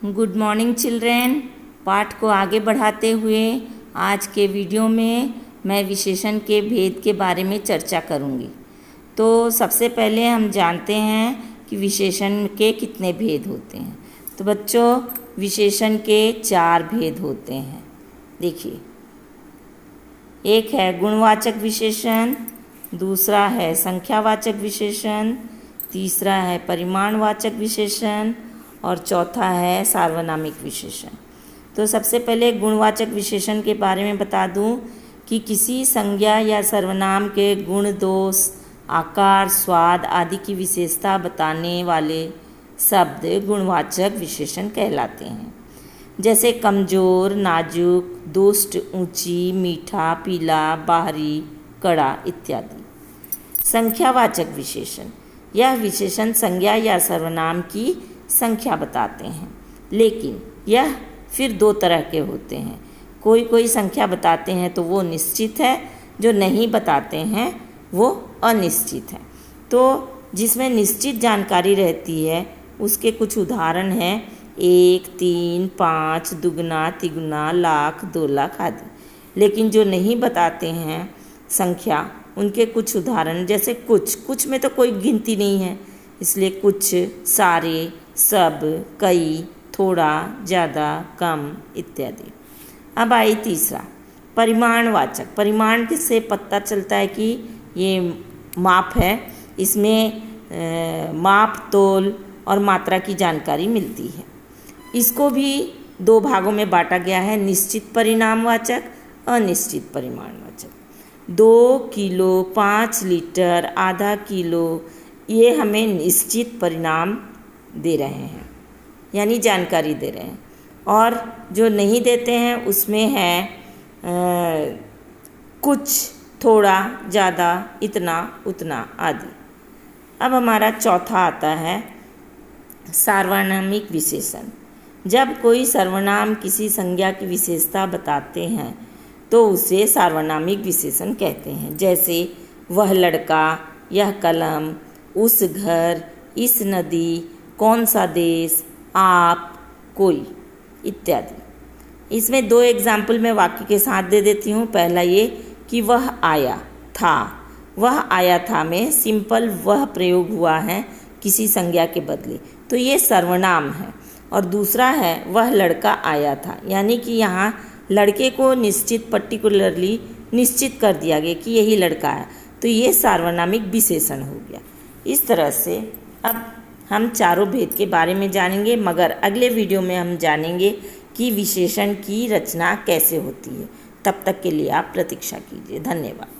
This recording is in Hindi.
Good morning children. पाठ को आगे बढ़ाते हुए आज के वीडियो में मैं विशेषण के भेद के बारे में चर्चा करूंगी। तो सबसे पहले हम जानते हैं कि विशेषण के कितने भेद होते हैं। तो बच्चों, विशेषण के 4 भेद होते हैं। देखिए, एक है गुणवाचक विशेषण, दूसरा है संख्यावाचक विशेषण, तीसरा है परिमाणवाचक विशेषण और चौथा है सार्वनामिक विशेषण। तो सबसे पहले गुणवाचक विशेषण के बारे में बता दूं कि किसी संज्ञा या सर्वनाम के गुण, दोष, आकार, स्वाद आदि की विशेषता बताने वाले शब्द गुणवाचक विशेषण कहलाते हैं। जैसे कमज़ोर, नाजुक, दुष्ट, ऊंची, मीठा, पीला, बाहरी, कड़ा इत्यादि। संख्यावाचक विशेषण, यह विशेषण संज्ञा या सर्वनाम की संख्या बताते हैं, लेकिन यह फिर 2 तरह के होते हैं। कोई संख्या बताते हैं तो वो निश्चित है, जो नहीं बताते हैं वो अनिश्चित है। तो जिसमें निश्चित जानकारी रहती है उसके कुछ उदाहरण हैं 1, 3, 5, दुगना, तिगुना, लाख, 2 लाख आदि। लेकिन जो नहीं बताते हैं संख्या, उनके कुछ उदाहरण जैसे कुछ में तो कोई गिनती नहीं है, इसलिए कुछ, सारे, सब, कई, थोड़ा, ज़्यादा, कम इत्यादि। अब आई तीसरा परिमाणवाचक। परिमाण से पता चलता है कि ये माप है, इसमें माप, तोल और मात्रा की जानकारी मिलती है। इसको भी 2 भागों में बांटा गया है, निश्चित परिमाणवाचक, अनिश्चित परिमाणवाचक। 2 किलो, 5 लीटर, आधा किलो, ये हमें निश्चित परिणाम दे रहे हैं, यानी जानकारी दे रहे हैं। और जो नहीं देते हैं उसमें है कुछ, थोड़ा, ज़्यादा, इतना, उतना आदि। अब हमारा चौथा आता है सार्वनामिक विशेषण। जब कोई सर्वनाम किसी संज्ञा की विशेषता बताते हैं तो उसे सार्वनामिक विशेषण कहते हैं। जैसे वह लड़का, यह कलम, उस घर, इस नदी, कौन सा देश, आप, कोई इत्यादि। इसमें 2 एग्जाम्पल मैं वाक्य के साथ दे देती हूँ। पहला ये कि वह आया था। वह आया था में सिंपल वह प्रयोग हुआ है किसी संज्ञा के बदले, तो ये सर्वनाम है। और दूसरा है वह लड़का आया था, यानी कि यहाँ लड़के को पर्टिकुलरली निश्चित कर दिया गया कि यही लड़का है, तो ये सार्वनामिक विशेषण हो गया। इस तरह से अब हम चारों भेद के बारे में जानेंगे, मगर अगले वीडियो में हम जानेंगे कि विशेषण की रचना कैसे होती है। तब तक के लिए आप प्रतीक्षा कीजिए। धन्यवाद।